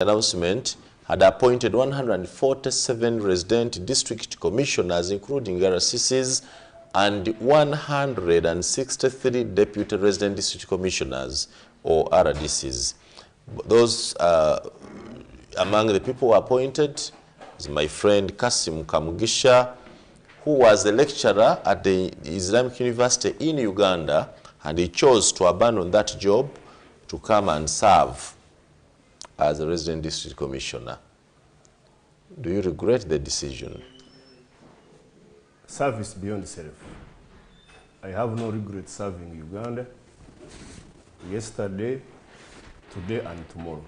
announcement had appointed 147 resident district commissioners, including RDCs, and 163 deputy resident district commissioners, or RDCs. Those among the people appointed is my friend Kasim Kamugisha, who was a lecturer at the Islamic University in Uganda, and he chose to abandon that job to come and serve as a resident district commissioner. Do you regret the decision? Service beyond self. I have no regret serving Uganda yesterday, today, and tomorrow.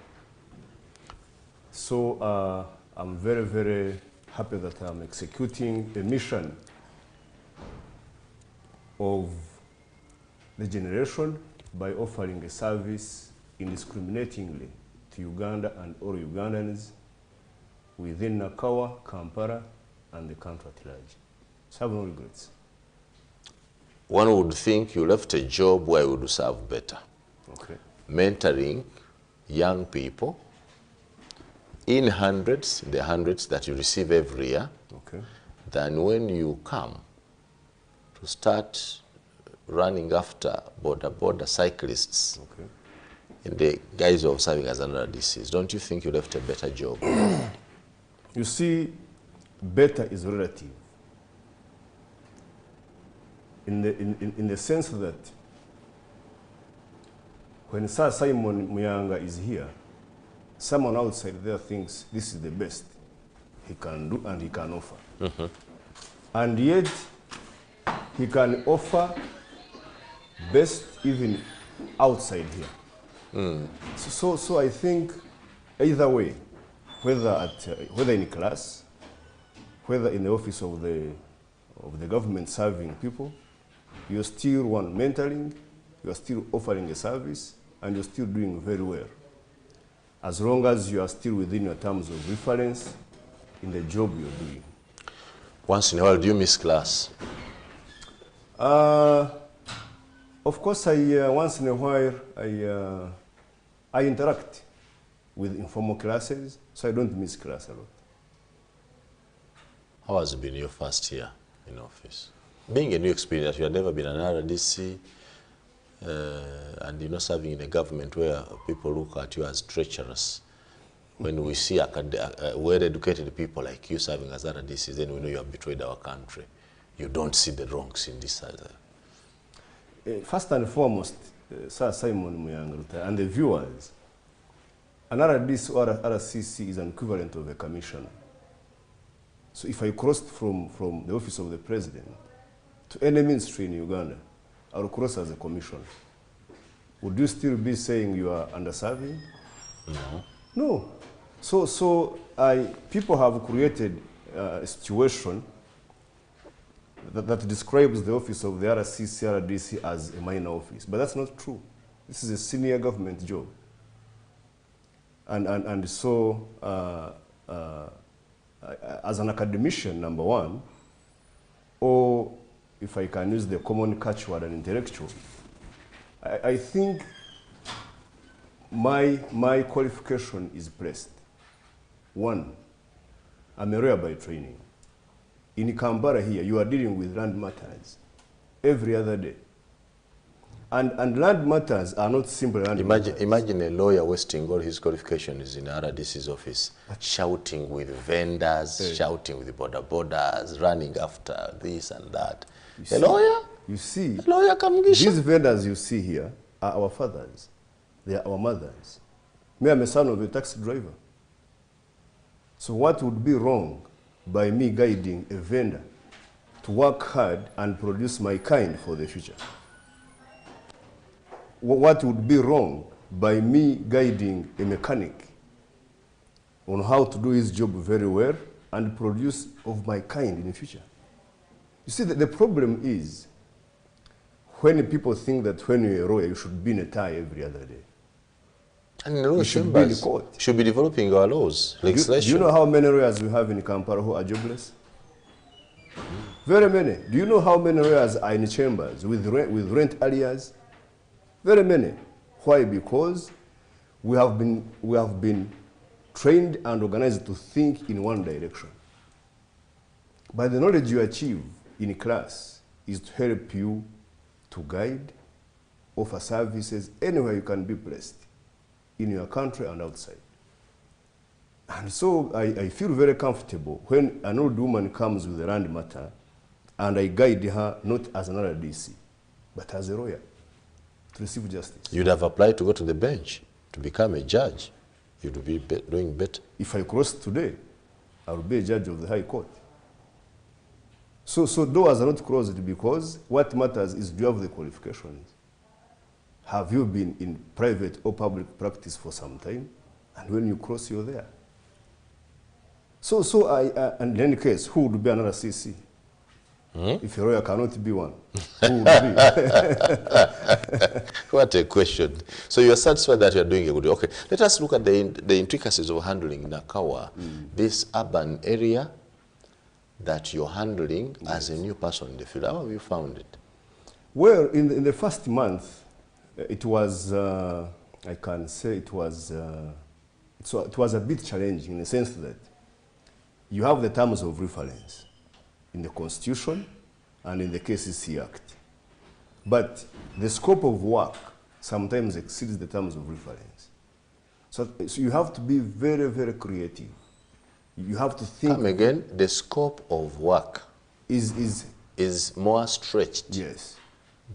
So I'm very, very happy that I'm executing a mission of the generation by offering a service indiscriminatingly to Uganda and all Ugandans within Nakawa, Kampala, and the country at large. So I have no regrets. One would think you left a job where you would serve better. Okay. Mentoring young people in the hundreds that you receive every year, okay, than when you come to start running after border cyclists, okay, in the guise of serving as an RDCs. Don't you think you left a better job? You see, better is relative. In the sense that when Sir Simon Muyanga is here, someone outside there thinks this is the best he can do and he can offer. Mm-hmm. And yet, he can offer best even outside here. Mm. So I think either way, whether in class, whether in the office of the government serving people, you're still mentoring, you're still offering a service, and you're still doing very well, as long as you are still within your terms of reference in the job you're doing. Once in a while, do you miss class? Of course, once in a while, I interact with informal classes, so I don't miss class a lot. How has it been your first year in office? Being a new experience, you have never been an RDC, and you're not serving in a government where people look at you as treacherous. When we see well-educated people like you serving as RDCs, then we know you have betrayed our country. You don't see the wrongs in this either. First and foremost, Sir Simon Muyanga and the viewers, an RDC or RCC is an equivalent of a commissioner. So if I crossed from the office of the president to any ministry in Uganda, I will cross as a commissioner. Would you still be saying you are underserving? No. No. So people have created a situation that describes the office of the RCC, RDC as a minor office. But that's not true. This is a senior government job. And so, as an academician, number one, or if I can use the common catchword, an intellectual, I think my qualification is placed. One, I'm a lawyer by training. In Kampala here, you are dealing with land matters every other day. And land matters are not simple land matters. Imagine a lawyer wasting all his qualifications in RDC's office, shouting with vendors, shouting with borders, running after this and that. A lawyer? You see, a lawyer these vendors you see here are our fathers. They are our mothers. Me, I'm a son of a taxi driver. So what would be wrong by me guiding a vendor to work hard and produce my kind for the future? What would be wrong by me guiding a mechanic on how to do his job very well and produce of my kind in the future? You see, the problem is when people think that when you're a lawyer, you should be in a tie every other day. And you should be in court. Should be developing our laws, legislation. Do you know how many lawyers we have in Kampala who are jobless? Very many. Do you know how many lawyers are in chambers with rent arrears? Very many. Why? Because we have been trained and organized to think in one direction. But the knowledge you achieve in class is to help you to guide, offer services anywhere you can be placed, in your country and outside. And so I feel very comfortable when an old woman comes with a land matter and I guide her not as an RDC, but as a lawyer to receive justice. You'd have applied to go to the bench, to become a judge. You'd be doing better. If I cross today, I will be a judge of the High Court. So doors are not closed because what matters is, do you have the qualifications? Have you been in private or public practice for some time? And when you cross, you're there. And in any case, who would be another CC? If a lawyer cannot be one, who would be? What a question. So you are satisfied that you are doing a good job. Okay, let us look at the intricacies of handling Nakawa, this urban area that you're handling as a new person in the field. How have you found it? Well, in the first month, it was, I can say it was a bit challenging in the sense that you have the terms of reference in the Constitution and in the KCC Act. But the scope of work sometimes exceeds the terms of reference. So you have to be very, very creative. You have to think. Come again, the scope of work is more stretched. Yes.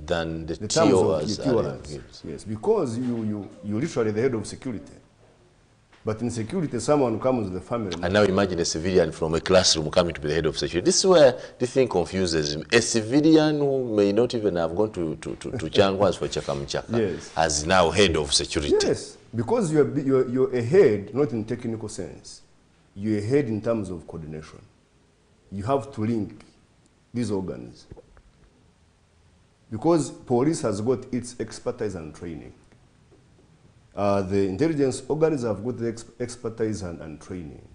Than the TORs. TORs. Yes, because you literally the head of security. But in security, someone comes with the family. And now imagine a civilian from a classroom coming to be the head of security. This is where the thing confuses him. A civilian who may not even have gone to Changwas for Chakamchaka yes. as now head of security. Yes, because you're a head, not in technical sense. You're a head in terms of coordination. You have to link these organs. Because police has got its expertise and training. The intelligence organs have got the expertise and training.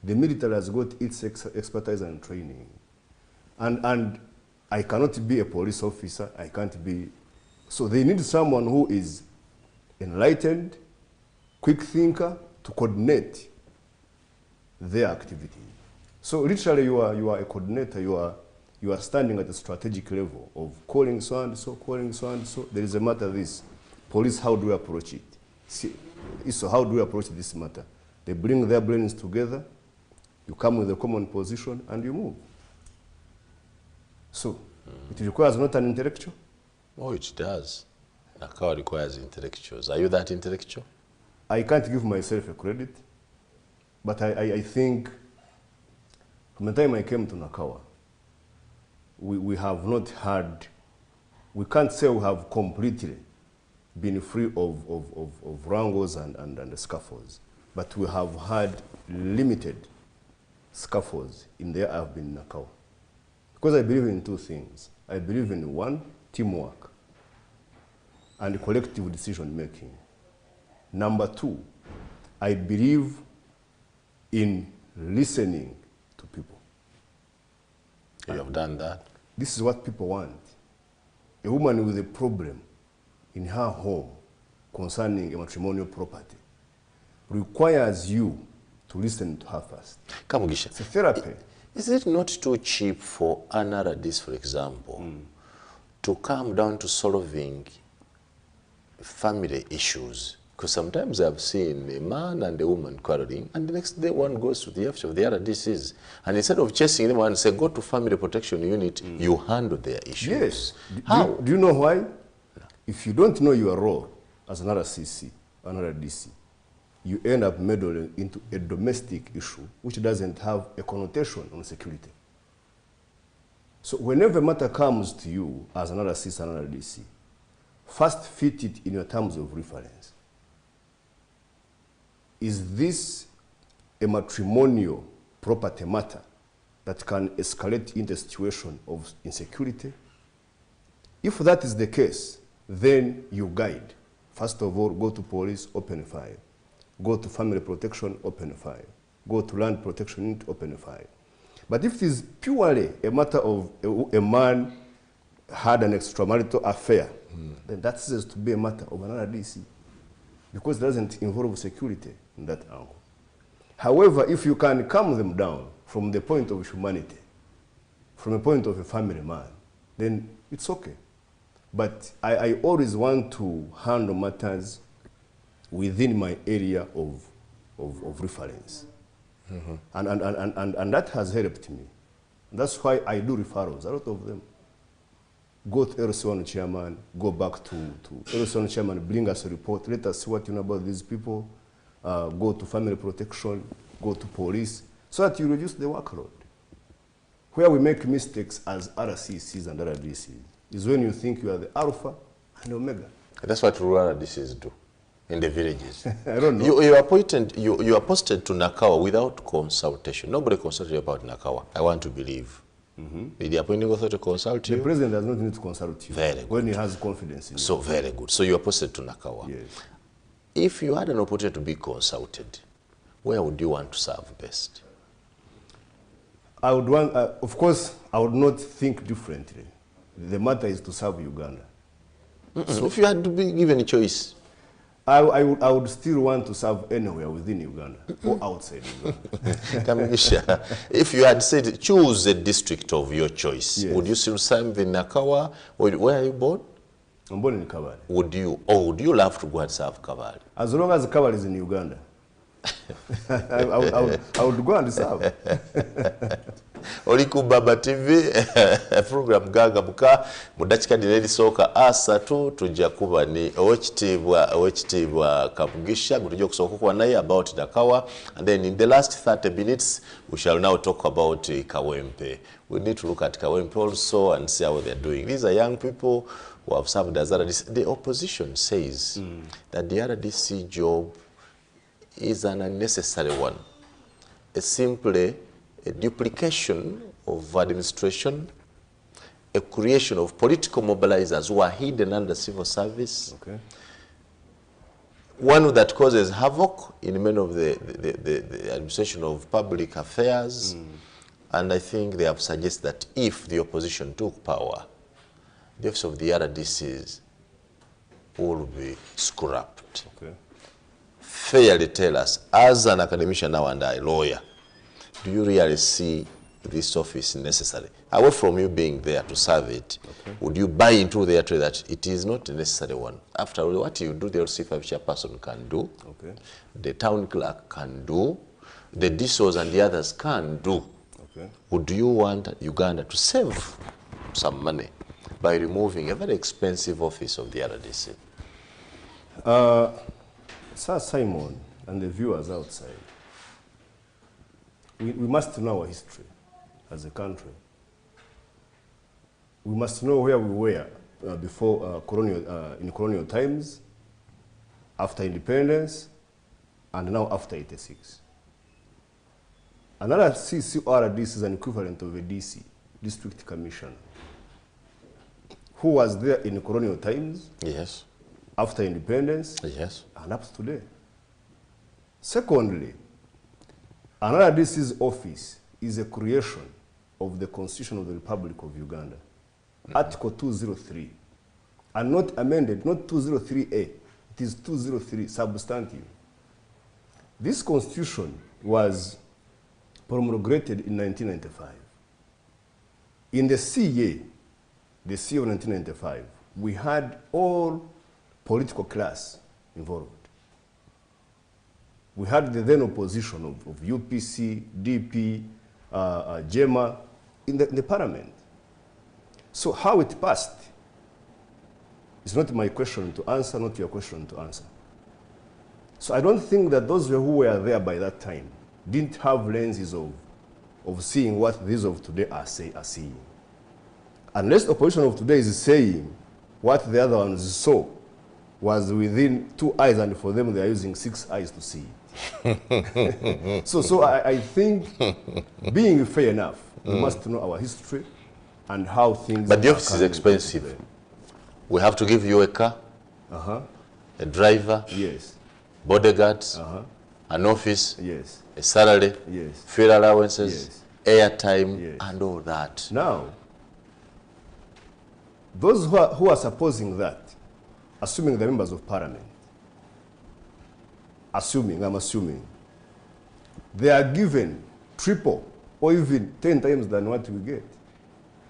The military has got its expertise and training. And I cannot be a police officer, I can't be. So they need someone who is enlightened, quick thinker to coordinate their activity. So literally you are a coordinator, you are standing at the strategic level of calling so and so, calling so and so. There is a matter this. Police, how do we approach it? So how do we approach this matter? They bring their brains together, you come with a common position, and you move. So it requires not an intellectual. Oh, it does. Nakawa requires intellectuals. Are you that intellectual? I can't give myself a credit, but I think from the time I came to Nakawa, we have not had, we can't say we have completely been free of wrangles and scuffles, but we have had limited scuffles in there I've been in Nakawa. Because I believe in two things. I believe in one, teamwork and collective decision making. Number two, I believe in listening to people. You have done that. This is what people want. A woman with a problem in her home concerning a matrimonial property requires you to listen to her first. Kamugisha, it's a therapy. Is it not too cheap for an RDC, for example, to come down to solving family issues? Because sometimes I've seen a man and a woman quarreling, and the next day one goes to the office of the RDCs, and instead of chasing them and say, go to family protection unit, you handle their issues. Yes. How? Do you know why? If you don't know your role as an RCC, an RDC, you end up meddling into a domestic issue which doesn't have a connotation on security. So whenever a matter comes to you as an RCC and an RDC, first fit it in your terms of reference. Is this a matrimonial property matter that can escalate into a situation of insecurity? If that is the case, then you guide. First of all, go to police, open fire. Go to family protection, open fire. Go to land protection unit, open fire. But if it is purely a matter of a man had an extramarital affair, then that says to be a matter of an RDC, because it doesn't involve security in that angle. However, if you can calm them down from the point of humanity, from a point of a family man, then it's okay. But I always want to handle matters within my area of reference. And that has helped me. That's why I do referrals, a lot of them. Go to RDC1 chairman, go back to RDC1 chairman, bring us a report, let us see what you know about these people, go to family protection, go to police, so that you reduce the workload. Where we make mistakes as RDCs and RDCs is when you think you are the alpha and omega. That's what rural RDCs do in the villages. I don't know. You are posted to Nakawa without consultation. Nobody consulted you about Nakawa, I want to believe. Did the appointing authority consult you? The president does not need to consult you. Very good. When he has confidence in you. So very good. So you are posted to Nakawa. Yes. If you had an opportunity to be consulted, where would you want to serve best? I would want, of course, I would not think differently. The matter is to serve Uganda. So if you had to be given a choice, I would still want to serve anywhere within Uganda or outside Uganda. If you had said choose a district of your choice, yes, would you still serve in Nakawa? Where are you born? I'm born in Kabale. Would you love to go and serve Kabale? As long as Kabale is in Uganda, I would go and serve. Oliku Baba TV program gaga buka mudachika dineri soka asatu tujja kuba ni owekitiibwa Kamugisha tujja kusooka kwa naye about Nakawa, and then in the last 30 minutes we shall now talk about Kawempe. We need to look at Kawempe also and see how they're doing. These are young people who have served as RDC. The opposition says that the RDC job is an unnecessary one. It's simply a duplication of administration, a creation of political mobilizers who are hidden under civil service, okay, one that causes havoc in many of the administration of public affairs. And I think they have suggested that if the opposition took power, the office of the RDCs will be scrapped. okay. Fairly tell us, as an academician now and a lawyer, do you really see this office necessary? Away from you being there to serve it, okay, would you buy into the theory that it is not a necessary one? After all, what you do, the LC5 chairperson can do, okay, the town clerk can do, the DSOs and the others can do. Okay. Would you want Uganda to save some money by removing a very expensive office of the RDC? Sir Simon and the viewers outside, we must know our history as a country. We must know where we were before in colonial times, after independence, and now after 86. Another CCRDC is an equivalent of a DC, District Commissioner, who was there in colonial times, Yes. after independence, Yes. and up to today. Secondly, another DC's office is a creation of the Constitution of the Republic of Uganda, Article 203, and not amended, not 203A, it is 203 substantive. This Constitution was promulgated in 1995. In the CA, the CA of 1995, we had all political class involved. We had the then opposition of UPC, DP, JEMA in the parliament. So how it passed is not my question to answer, not your question to answer. So I don't think that those who were there by that time didn't have lenses of seeing what these of today are seeing. Unless the opposition of today is saying what the other ones saw was within 2 eyes, and for them they are using 6 eyes to see it. so I think, being fair enough, we must know our history and how things. But the office is expensive. today. We have to give you a car, a driver, Yes. bodyguards, an office, Yes. a salary, Yes. fuel allowances, airtime, Yes. and all that. Now, those who are supposing that, assuming the members of parliament, I'm assuming, they are given triple or even 10 times than what we get.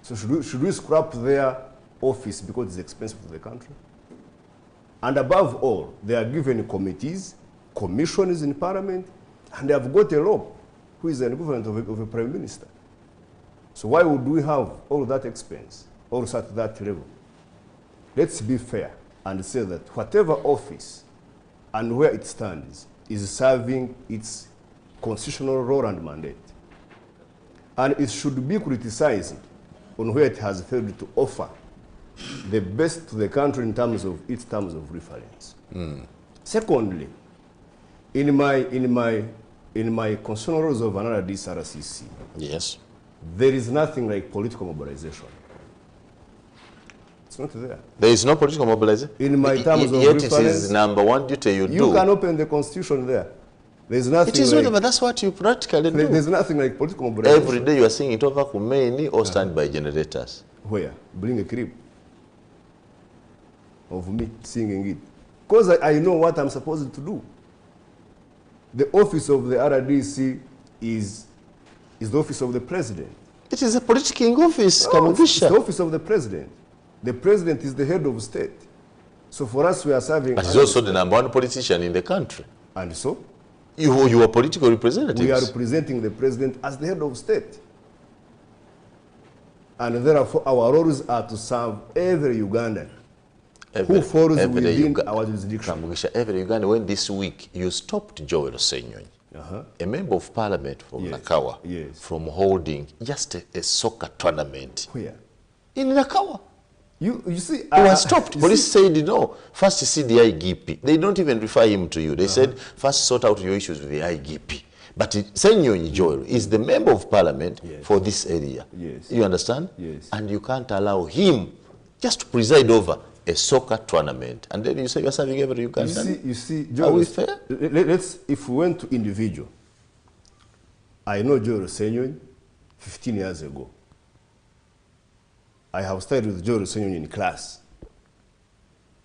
So should we scrap their office because it's expensive to the country? And above all, they are given committees, commissions in parliament, and they have got a law who is an equivalent of a prime minister. So why would we have all that expense, also at that level? Let's be fair and say that whatever office and where it stands is serving its constitutional role and mandate. And it should be criticized on where it has failed to offer the best to the country in terms of its terms of reference. Secondly, in my constitutional roles of an RDC, Yes. there is nothing like political mobilization. It's not there. There is no political mobilization. In my terms of yet reference, it is number one duty you do. You can open the constitution there. There's nothing. It is like, not, but that's what you practically do. There's nothing like political mobilization. Every day you are seeing it over Khomeini or standby generators. Where? Bring a clip of me singing it. Because I know what I'm supposed to do. The office of the RDC is the office of the president. It is a political office, No, it's the Kamugisha. office of the president. The president is the head of state. So for us, we are serving. But he's also the number one politician in the country. And so? You are political representatives. We are representing the president as the head of state. And therefore, our roles are to serve every Ugandan who falls within our jurisdiction. Kamugisha, every Uganda, when this week you stopped Joel Senyonyi, a member of parliament from Nakawa, from holding just a soccer tournament. Where? In Nakawa. You see, He was stopped. Police said, no, first see the IGP. They don't even refer him to you. They said, first sort out your issues with the IGP. But Senyonyi Joel is the member of parliament for this area. Yes. You understand? Yes. And you can't allow him just to preside over a soccer tournament. And then you say you're serving every Ugandan. You see, Are we Joel, fair? if we went to individual, I know Joel Senyonyi 15 years ago. I have studied with Joel Senyonyi in class,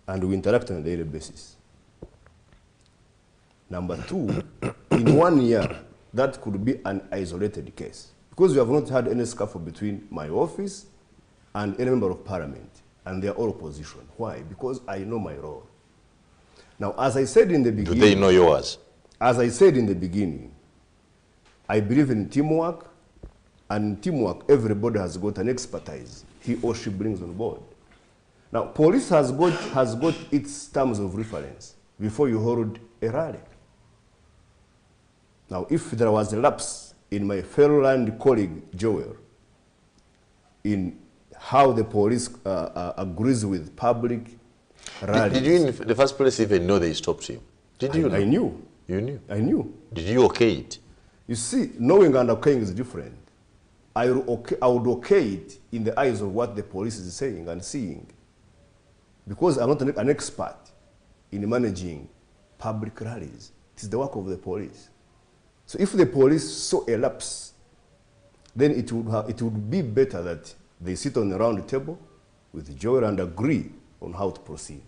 and we interact on a daily basis. Number two, in 1 year, that could be an isolated case, because we have not had any scuffle between my office and any member of parliament, and they are all opposition. Why? Because I know my role. Now, as I said in the beginning... Do they know yours? As I said in the beginning, I believe in teamwork, and in teamwork, everybody has got an expertise he or she brings on board. Now, police has got its terms of reference before you hold a rally. Now, if there was a lapse in my fellow land colleague, Joel, in how the police agrees with public rallies... Did you in the first place even know they stopped him? Did you know? I knew. You knew? I knew. Did you okay it? You see, knowing and okaying is different. I would okay it in the eyes of what the police is saying and seeing. Because I'm not an expert in managing public rallies. It is the work of the police. So if the police saw a lapse, then it would be better that they sit on a round table with Joel and agree on how to proceed.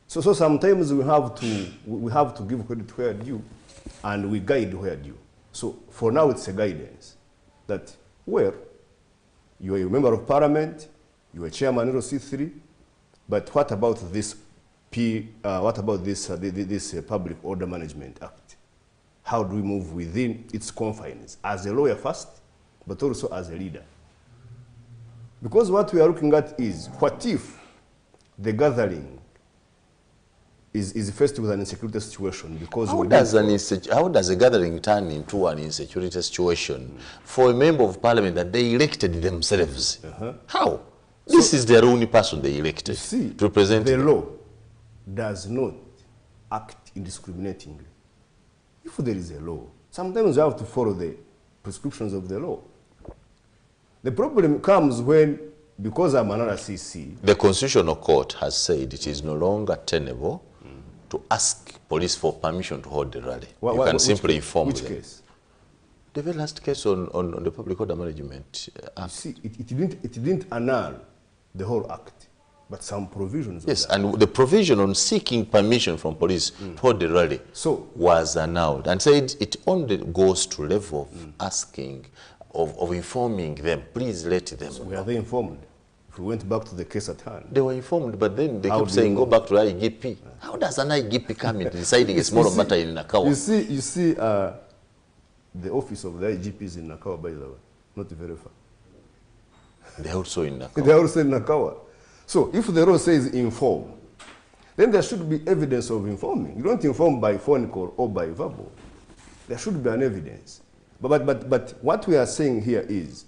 So sometimes we have to give credit where due, and we guide where due. So for now, it's a guidance that, well, you are a member of parliament, you are chairman of C3, but what about this Public Order Management Act? How do we move within its confines as a lawyer first, but also as a leader? Because what we are looking at is, what if the gathering is faced with an insecurity situation? Because how does a gathering turn into an insecurity situation for a member of parliament that they elected themselves? How? This is their only person they elected to represent the law does not act indiscriminatingly. If there is a law, sometimes you have to follow the prescriptions of the law. The problem comes when, because I'm an RCC... The Constitutional Court has said it is no longer tenable to ask police for permission to hold the rally. You can simply inform them. Which case? The very last case on the Public Order Management Act. You see, it didn't annul the whole act. But some provisions. Yes, and the provision on seeking permission from police to hold the rally was annulled and said it only goes to level of asking, of informing them, please let them know. Were they informed? If we went back to the case at hand. They were informed, but then they kept saying, go back to IGP. How does an IGP come in deciding a small matter in Nakawa? You see, the office of the IGP is in Nakawa, by the way, not very far. They're also in Nakawa. They're also in Nakawa. So if the law says inform, then there should be evidence of informing. You don't inform by phone call or by verbal. There should be an evidence. But what we are saying here is,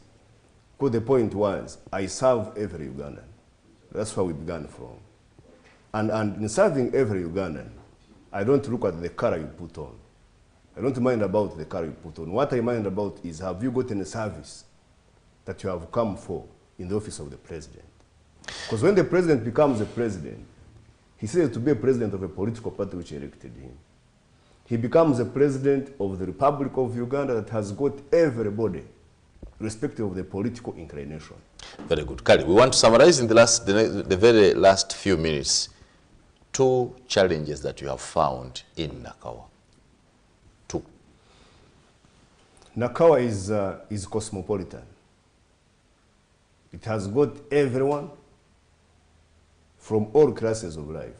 because the point was, I serve every Ugandan. That's where we began from. And in serving every Ugandan, I don't look at the color you put on. I don't mind about the color you put on. What I mind about is, have you gotten a service that you have come for in the office of the president? Because when the president becomes a president, he says to be a president of a political party which elected him. He becomes a president of the Republic of Uganda that has got everybody, irrespective of the political inclination. Very good. Kali, we want to summarize in the very last few minutes 2 challenges that you have found in Nakawa. 2. Nakawa is cosmopolitan. It has got everyone from all classes of life.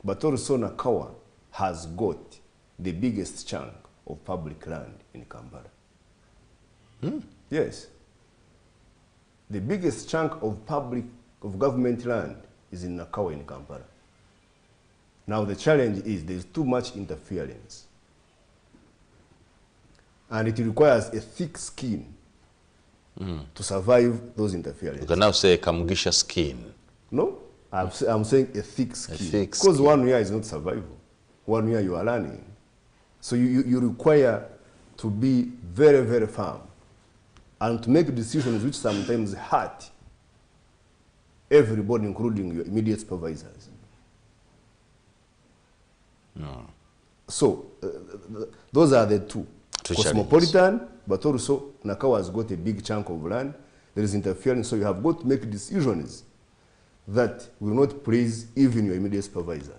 But also Nakawa has got the biggest chunk of public land in Kampala. Yes. The biggest chunk of government land is in Nakawa in Kampala. Now the challenge is there's too much interference. And it requires a thick skin to survive those interferences. You can now say Kamugisha skin. No, I'm saying a thick skin. Because 1 year is not survival. 1 year you are learning. So you require to be very, very firm and to make decisions which sometimes hurt everybody, including your immediate supervisors. No. So those are the 2. Cosmopolitan, challenges. but also Nakawa has got a big chunk of land. There is interference, so you have got to make decisions that will not please even your immediate supervisors.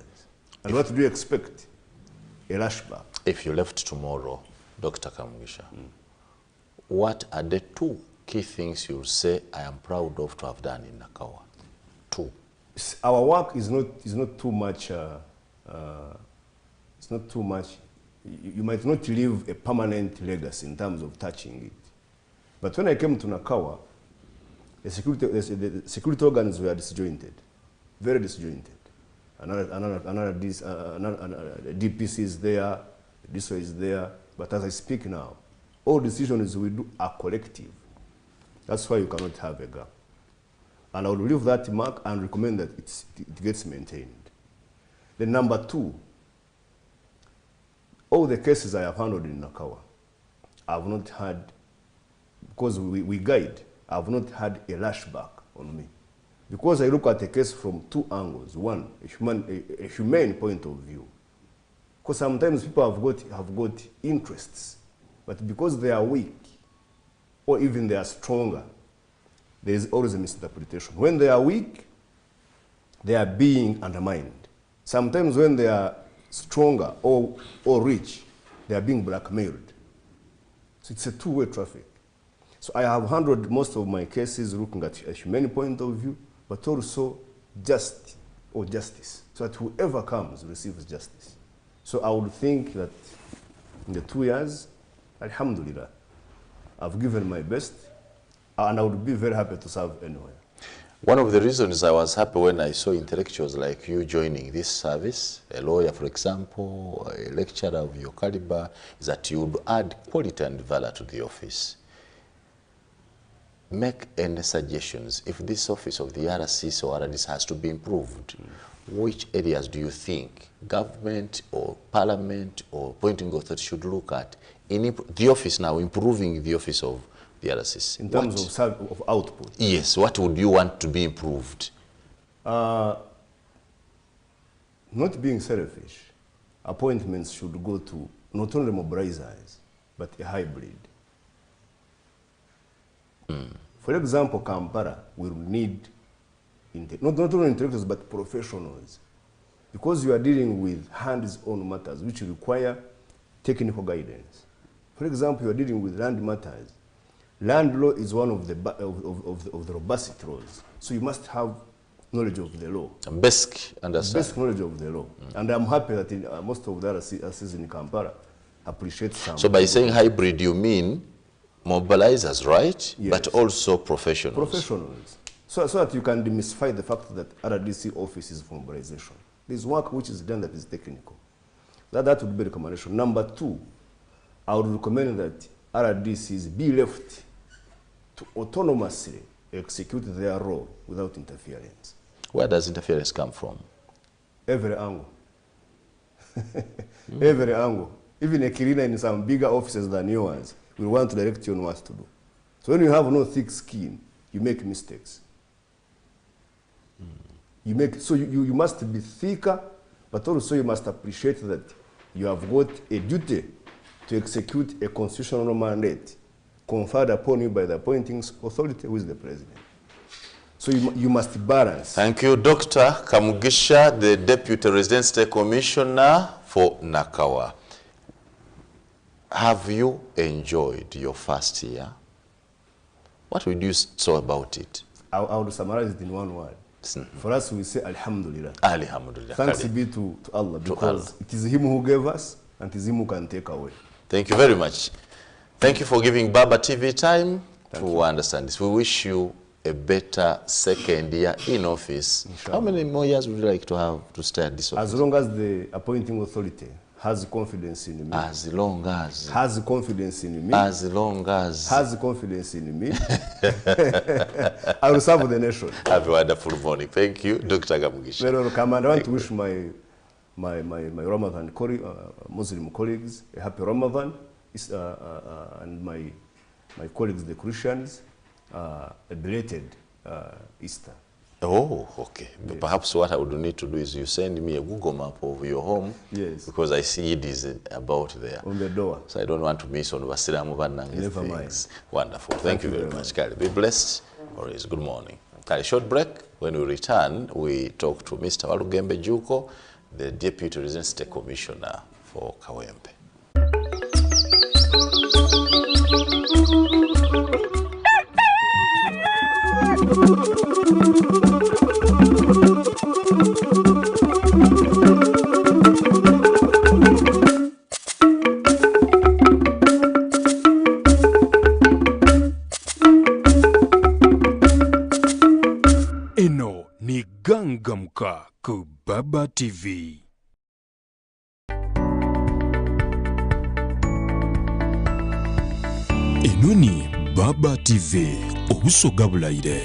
And what do you expect? A lashback. If you left tomorrow, Dr. Kamugisha, what are the 2 key things you say I am proud of to have done in Nakawa? 2. Our work is not too much. It's not too much. You might not leave a permanent legacy in terms of touching it. But when I came to Nakawa, the security organs were disjointed, very disjointed. Another DPC is there, this one is there. But as I speak now, all decisions we do are collective. That's why you cannot have a gap. And I would leave that mark and recommend that it gets maintained. Then number 2, all the cases I have handled in Nakawa, I have not had, because we guide, I have not had a lashback on me. Because I look at a case from 2 angles. 1, a humane point of view. Because sometimes people have got interests, but because they are weak, or even they are stronger, there is always a misinterpretation. When they are weak, they are being undermined. Sometimes when they are stronger or rich, they are being blackmailed. So it's a 2-way traffic. So I have handled most of my cases looking at a humane point of view, but also justice, so that whoever comes receives justice. So I would think that in the 2 years, alhamdulillah, I've given my best, and I would be very happy to serve anywhere. One of the reasons I was happy when I saw intellectuals like you joining this service, a lawyer, for example, a lecturer of your caliber, is that you would add quality and valor to the office. Make any suggestions. If this office of the RDCs or RDCs has to be improved, which areas do you think government or parliament or appointing authority should look at in the office now, improving the office of the RDCs? In terms of output? Yes, what would you want to be improved? Not being selfish, appointments should go to not only mobilizers, but a hybrid. For example, Kampala will need not only intellectuals but professionals, because you are dealing with hands-on matters which require technical guidance. For example, you are dealing with land matters. Land law is one of the robust laws, so you must have knowledge of the law. Basic understanding. Basic knowledge of the law. And I'm happy that most of the RDCs in Kampala appreciate some. So by saying hybrid, you mean mobilizers, right? Yes. But also professionals. Professionals. So that you can demystify the fact that RDC office is for mobilization. There's work which is done that is technical. That would be a recommendation. Number 2, I would recommend that RDCs be left to autonomously execute their role without interference. Where does interference come from? Every angle. Every angle. Even a cleaner in some bigger offices than yours will want to direct you on what to do. So when you have no thick skin, you make mistakes. You must be thicker, but also you must appreciate that you have got a duty to execute a constitutional mandate conferred upon you by the appointing authority, who is the president. So you must balance. Thank you, Dr. Kamugisha, the Deputy Resident State Commissioner for Nakawa. Have you enjoyed your first year? What would you say about it? I would summarize it in one word. For us, we say Alhamdulillah. Alhamdulillah. Thanks be to Allah, because it is Him who gave us and it is Him who can take away. Thank you very much. Thank you for giving Baba TV time to understand this. We wish you a better second year in office. Inshallah. How many more years would you like to have to stay at this office? As long as the appointing authority has confidence in me. As long as. Has confidence in me. As long as. Has confidence in me. I will serve the nation. Have a wonderful morning. Thank you, Dr. Kamugisha. Very welcome. And I want to wish my Ramadan Muslim colleagues a happy Ramadan, and my colleagues, the Christians, a belated Easter. Oh, okay. Yes. Perhaps what I would need to do is you send me a Google map of your home. Yes. Because I see it is about there. On the door. So I don't want to miss on Vasiramu Vanangi. Never mind. Wonderful. Thank you very much, Kali. Be blessed. Always good morning. Kali, short break. When we return, we talk to Mr. Walugembe Juko, the Deputy Resident State Commissioner for Kawempe. Eno ni Gangamka ku Baba TV. Eno ni Baba TV, obusoga bulaire.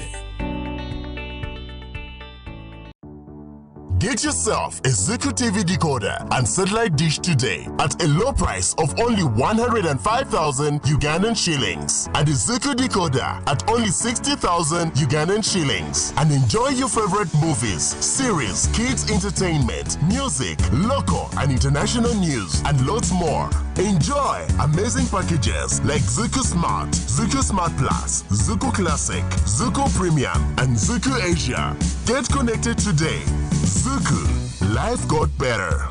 Get yourself a Zuku TV decoder and satellite dish today at a low price of only 105,000 Ugandan shillings, and a Zuku decoder at only 60,000 Ugandan shillings, and enjoy your favorite movies, series, kids entertainment, music, local and international news, and lots more. Enjoy amazing packages like Zuku Smart, Zuku Smart Plus, Zuku Classic, Zuku Premium, and Zuku Asia. Get connected today. Zuku, life got better.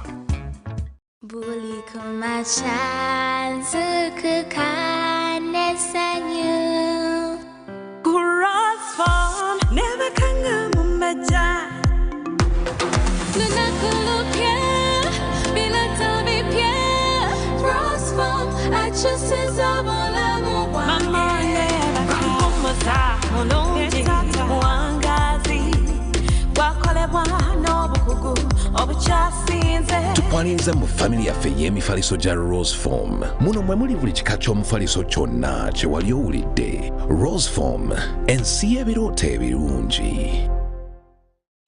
Bully Kumashan, Zuku Kanesanyu. Kuras farm, never kanga mumbaja. Lunakulupia, Bilatabipia. Kuras farm, I just is a bolamu. Mama, never kumata, Monoji, Wangazi, Wakolebwa. Tukwaniriza mu family yaffe y'emifaliso gya Rose Form. Muno mwe muli buli kika ky'omufaliso kyonna kye wali owulidde. Rose Form, ensi y'ebirooto ebirungi.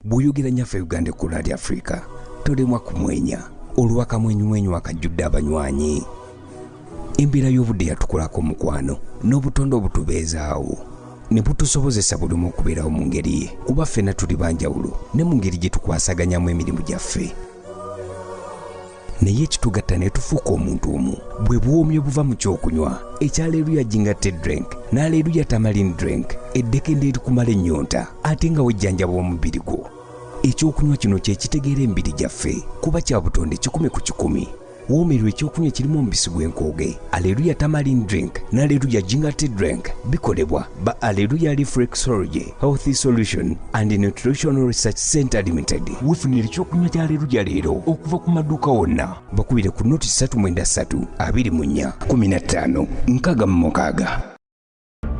Bw'oyogera nnyaffe Uganda ku Radio Africa, tolemwa kumwenya. Olw'akamwenyumwenyu akajjudde abanywanyi. Embeera y'obudde yatukolako mukwano, n'obutonde obutubeezaawo. Ne butusobozesa buli omu okubeerawo mu ngeri ye, kuba ffenna tuli banjawulo ne mu ngeri gye tukwasaganyamu emirimu gyaffe. naye ekitugatta ne tufuuka omuntu omu bwe bwomye buva mu kyokunywa ekyaleeruya jingatte drink n'aleeruya tamarin drink eddekende erikumala ennyonta ate nga wejjanjaba omubiri gwo. Ekyokunywa kino kye kitegeera emibiri gyaffe kuba kya butonde 100 ku 100. Woomerwa ekyokunywa kirimu omubisi gw'enkooge. Alleluya tamarin drink n'Alleluya jingatte drink bikolebwa ba Alleluya Reflexology Healthy Solution and Nutritional Research Center Limited. Weefunira ekyokunywa kya Alleluya leero okuva ku maduuka wonna. Bakubire ku noti 393 24 15 66.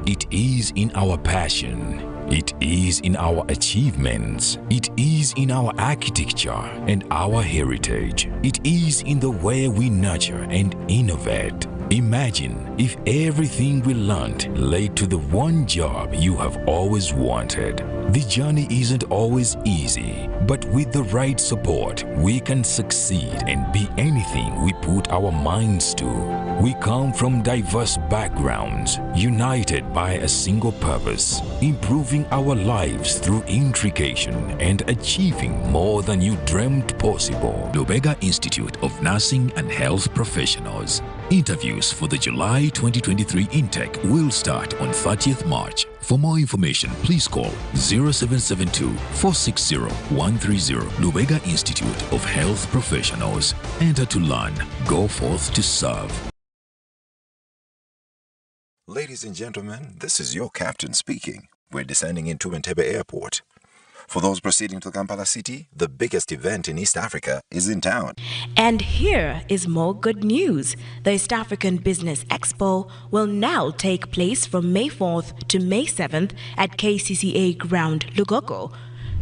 It is in our passion. It is in our achievements. It is in our architecture and our heritage. It is in the way we nurture and innovate. Imagine if everything we learned led to the one job you have always wanted. The journey isn't always easy, but with the right support, we can succeed and be anything we put our minds to. We come from diverse backgrounds, united by a single purpose, improving our lives through intrication and achieving more than you dreamt possible. Lubega Institute of Nursing and Health Professionals. Interviews for the July 2023 intake will start on 30th March. For more information, please call 0772 460 130. Lubega Institute of Health Professionals. Enter to learn, go forth to serve. Ladies and gentlemen, this is your captain speaking. We're descending into Entebbe Airport. For those proceeding to Kampala City, the biggest event in East Africa is in town. And here is more good news. The East African Business Expo will now take place from May 4th to May 7th at KCCA Ground, Lugogo.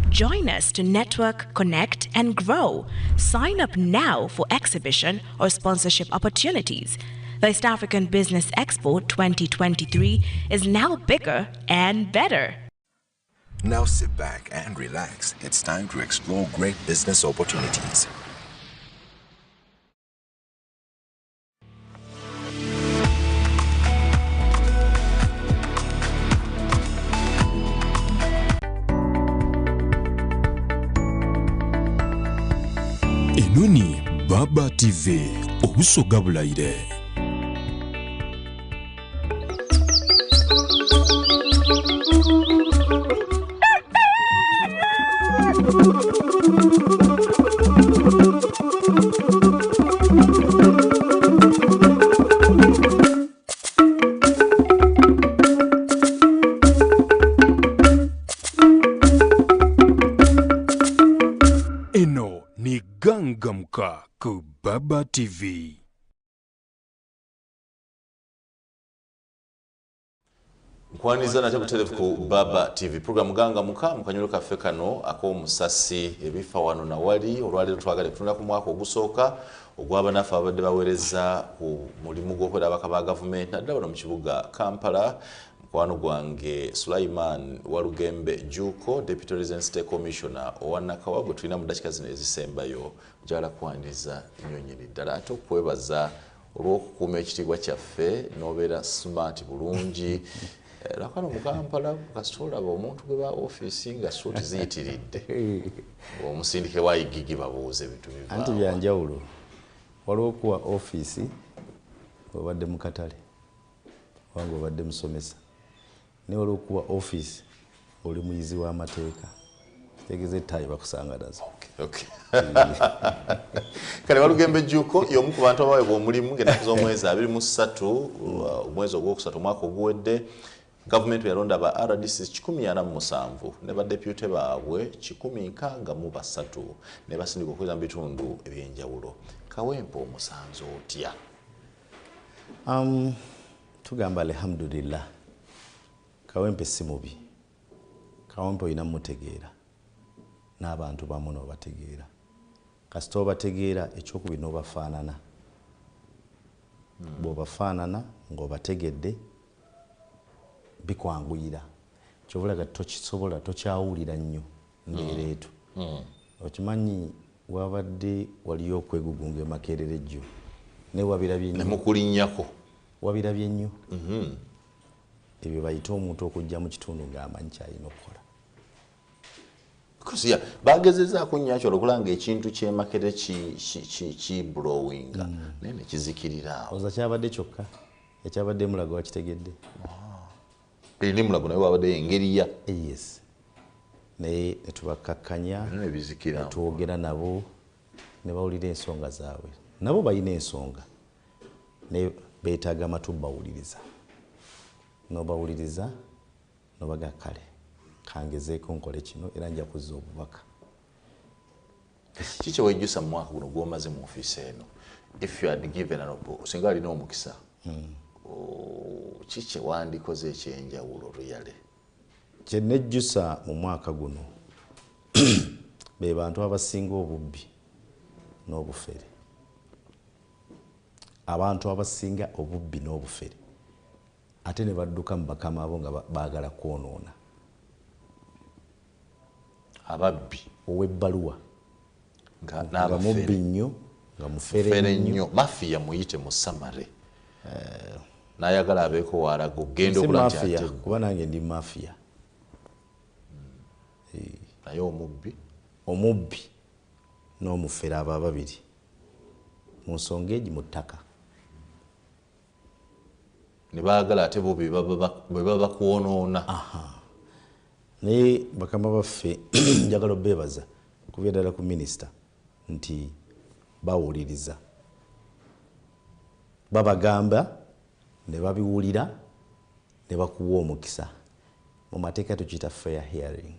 Join us to network, connect, and grow. Sign up now for exhibition or sponsorship opportunities. The East African Business Expo 2023 is now bigger and better. Now sit back and relax. It's time to explore great business opportunities. Enoni Baba TV obusoga bulayire. Eno ni gangamuka ku Baba TV. Nkwaniza na chabuterefu ku Baba TV. Programu gangamuka mukanyolo kaffe kano ak'omusasi ebifa wano na wali olwaliro twagale kutunda ku mwaka ogusooka ogw'abanafu abadde baweereza ku mulimu gw'okwera abaka ba gavumenti naddala wano mu kibuga Kampala. Mukwano gwange Sulaiman Walugembe Juko, Deputy Resident State Commissioner owanakawa gwe tulina mu dakika zino ezisembayo njala kwaniriza nnyonnyeri ddala ate okwebaza olw'okukuuma ekitiibwa kyaffe n'obeera smart bulungi. Lakano mu Kampala kasitoola omuntu gwe ba ofiisi nga suuti ziyitiridde omusindike wa Igigi babuuze ebintu bivaawo. Anti byanjawulo waliwo kuwa ofiisi obadde mu katale wanga obadde musomesa ne waliwo kuwa ofiisi oli muyizi w'amateeka tegeze ettayi bakusanganazo. Okay. Kale Walugembe Juko y'omu ku bantu abaweebwa omulimu ng'ennaku z'omwezi 23 omwezi ogwokusatu omwaka oguwedde. Gavumenti yalonda ba RDCs 147 ne badepute baabwe 163 ne basindika okweza mu bitundu ebyenjawulo. Kawempe omusanzo otya? Tugamba alhamdulillah. Kawempe si mubi. Kawempe oyina mutegeera n'abantu bamu n'obategeera. Kasita obategeera ekyokubiri n'obafaanana. Bw'obafaanana ng'obategedde bikwanguyira. Kyovulaga tokisobola tokyawulira nnyo mbeereetu. Okimanyi wabadde waliyo okwegugunga Makerere jjo ne wabirabye nnyo. Nemukulinnyako. Wabirabye nnyo. Ebyo bayita omuntu okujja mu kitundu ng'amanyi kyalina okukola. because yeah bagezezaako nnyo okulanga ekintu kyemakete ki blowinga naye ne kizikirira awo oza kyabadde kyokka ekyabadde mulago wakitegedde ni mulago naye wabadde engeri ya yes naye netubakkakkanya netwogera nabo ne bawulira ensonga zaabwe nabo balina ensonga naye beetaaga amatu bawuliriza nobawuliriza nobaga kale kangezeeko nkole kino era nja kuzza obubaka kiki wejjusa mu mwaka guno gwomaze mu ofiisi eno if you had given singa alina omukisa kiki wandikoze ekyenjawulo luyale kyenejjusa mu mwaka guno be bantu abasinga obubbi n'obufere abantu abasinga obubbi n'obufere ate ne badduka mu bakama abo nga baagala kwonoona ababbi ow'ebbaluwa nga mubbi nnyo nga mufere nnyo mafiya muyite mu samare n'ayagala abeeko waalago genda okula nti kuba nange ndi mafiya naye omubbi n'omufere abo ababiri mu nsonga egi mu ttaka ne baagala ate bo bwe baba bakwonoona naye bakama baffe njagala obeebaza kuva ddala ku minisita nti bawuliriza babagamba ne babiwulira ne bakuwa omukisa mu mateeka tukiyita fair hearing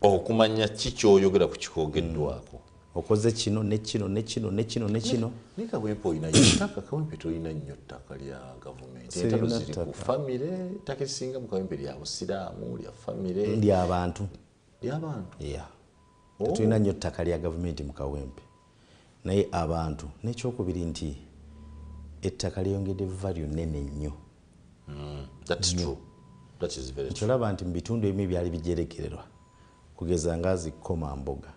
okumanya ki kyoyogera ku kikogeddwako okoze kino nekino nekino nekino nekino naye kawempe olinayo ttaka kawempe tolina nnyo ttaka lya gavumenti entalo ziri ku famire ttaka erisinga mu kawempe lya busiraamu lya famire ly'abantu yeah. tetulina nnyo ttaka lya gavumenti mu kawempe naye abantu n'ekyokubiri nti ettaka lyongedde value nene nnyo kyolaba nti mu bitundu ebimu byali bijerekererwa kugeza ngazi koma mboga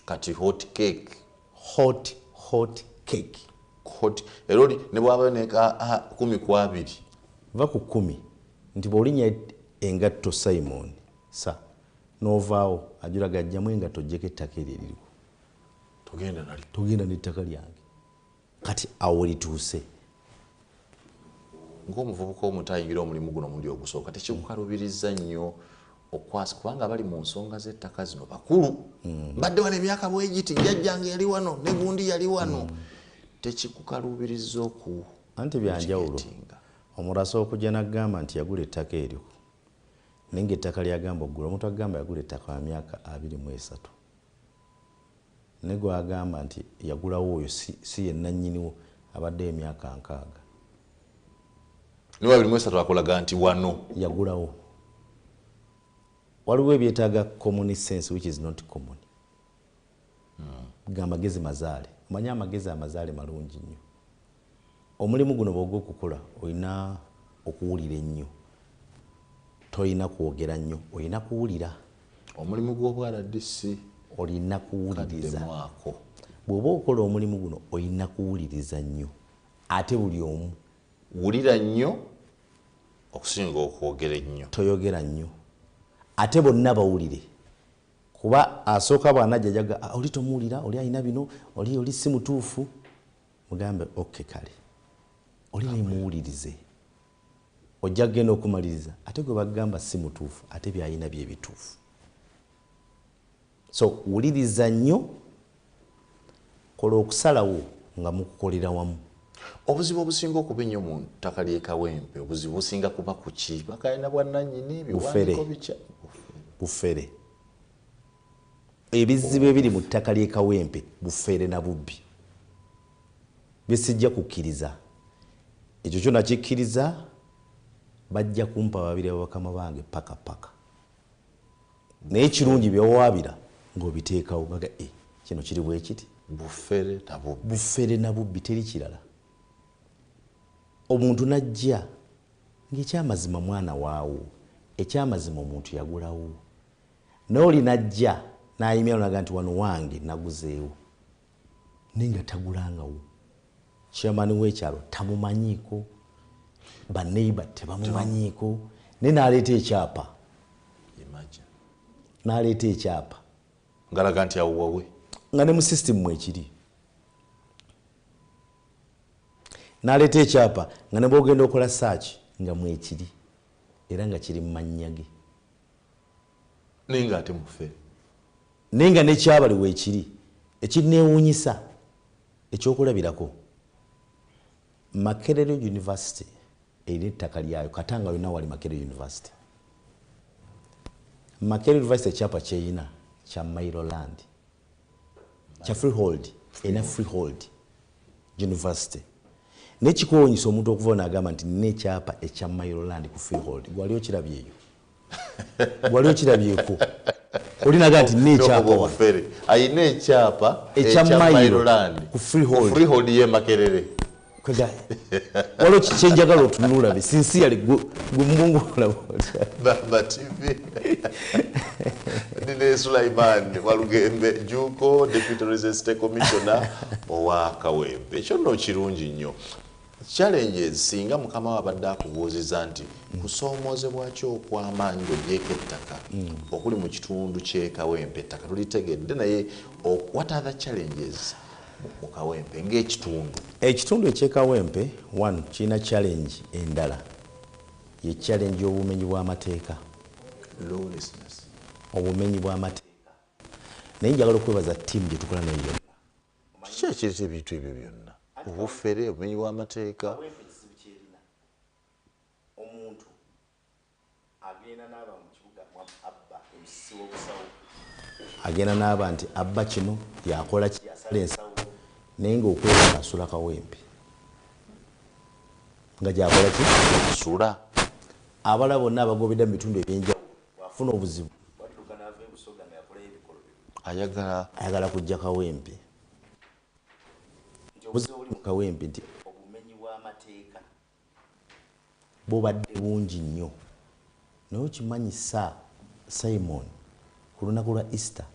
kati hot cake era oli ne bwaba neka 10 va ku 10 nti bw'olinya engatto Simon n'ovaawo ajula gajjamu engatto ojjeko ettaka eryo eririwo togenda n'ettaka lyange kati awo lituuse ng'omuvubuka omutayingira omulimu guno muli ogusooka tekikukalubiriza nnyo okwasi kubanga bali mu nsonga z'ettaka zino bakulu mbadde wano emyaka bwegiti jjajjange yali wano ne gundi yali wano tekikukalubiriza oku anti byanjawulo omulaso okujja n'agamba nti yagula ettaka eryo naye ng'ettaka lyagamba oggula omuntu agamba yagula ettaka wa myaka 23 naye gwagamba nti yagulawo oyo si yenna nnyiniwo abadde emyaka 6 niwe 23 akolaga nti wano yagulawo waliwo ebyetaaga common sense which is not common amagezi mazaale omanye amagezi amazaale malungi nnyo omulimu guno bw'ogwa okukola olina okuwulira ennyo tolina kwogera nnyo olina kuwulira omulimu gw'obwa RDC olina kuwuliriza bw'oba okola omulimu guno olina kuwuliriza nnyo ate buli omu wulira nnyo okusinga okwogera ennyo toyogera nnyo ate bonna bawulire kuba asooka bw'anajja jaga oli tomuwulira oli alina bino oli si mutuufu mugambe oke kale oli nemuwulirize ojja kgenda okumaliriza ate gwe bagamba si mutuufu ate byalina bye bituufu so wuliriza nnyo kola okusalawo nga mukukolera wamu obuzibu obusinga okuba ennyo mu ttaka ly'e Kawempe obuzibu businga kuba ku ki bakalina bwannannyini biwandiiko bikya bufere ebizibu ebiri mu ttaka ly'e Kawempe bufere na bubbi besijja kukkiriza ekyo kyo nakikkiriza bajja kumpa babiri abakama bange paka naye ekirungi byewawaabira ng'obiteekawo baga kino kiri bwe kiti bufere na bubbi teri kirala omuntu najja ng'ekyamazima mwana waawo ekyamazima omuntu yagulawo naye oli najja n'ayimira naga nti wano wange naguzeewo naye nga tagulangawo chairman w'ekyalo tamumanyiiko baneiba tebamumanyiiko naye n'aleeta ekyapa n'aleeta ekyapa ngalaga nti awowe nga ne mu system mwekiri n'aleeta ekyapa nga ne bwogenda okola search nga mwekiri era nga kiri mu mannya ge nenga ate mufe nenga nekyabali weekiri ekineewuunyisa ekyokulabirako Makerere University erina ettaka lyayo katanga yonna wali Makerere University. Makerere University ekyapa kyeyina kya Mailoland kya freehold ena freehold university nekikuwonyisa omuntu okuva n'agamba nti n'ekyapa ekya Mailoland ku freehold wali okirabyeyo wali okirabyeko olinaga nti n'ekyapa ofere ayina ekyapa ekya Mailoland ku freehold ye Makerere kwega walo kichenjagala otunula be sincerely gumungola Baba TV Dine Sulaiman Walugembe Juko Deputy Resident State Commissioner owa Kawempe ekyo no kirungi nnyo challenges singa mukama wabadde akubuuziza nti kusoomozebwa kyo okw'amaanyi ogyeko ettaka okuli mu kitundu ky'e Kawempe ettaka tulitegedde naye what are the challenges mu Kawempe ekitundu eky'e Kawempe one kirina challenge endala ye challenge y'obumenyi bw'amateeka lawlessness obumenyi bw'amateeka naye njagala okwebaza ttiimu gye tukola nayo yonna kiki ekireta ebintu ebyo byonna obufere obumenyi bw'amateeka omuntu agenda n'aba mu kibuga abba emusisi w'obusawo agenda n'aba nti abba kino yakola ki yasala ensawo naye ng'okwera asula Kawempe nga gyakola ki asula abala bonna abagobedde mu bitundu ebyenjawulo bw'afuna obuzibu batuuka n'ava e Busoga nga yakolayo ebikolo ayagala kujja Kawempe nti obuzibu buli mu Kawempe nti obumenyi bw'amateeka bubadde bungi nnyo naye okimanyi Simon ku lunaku lwa Easter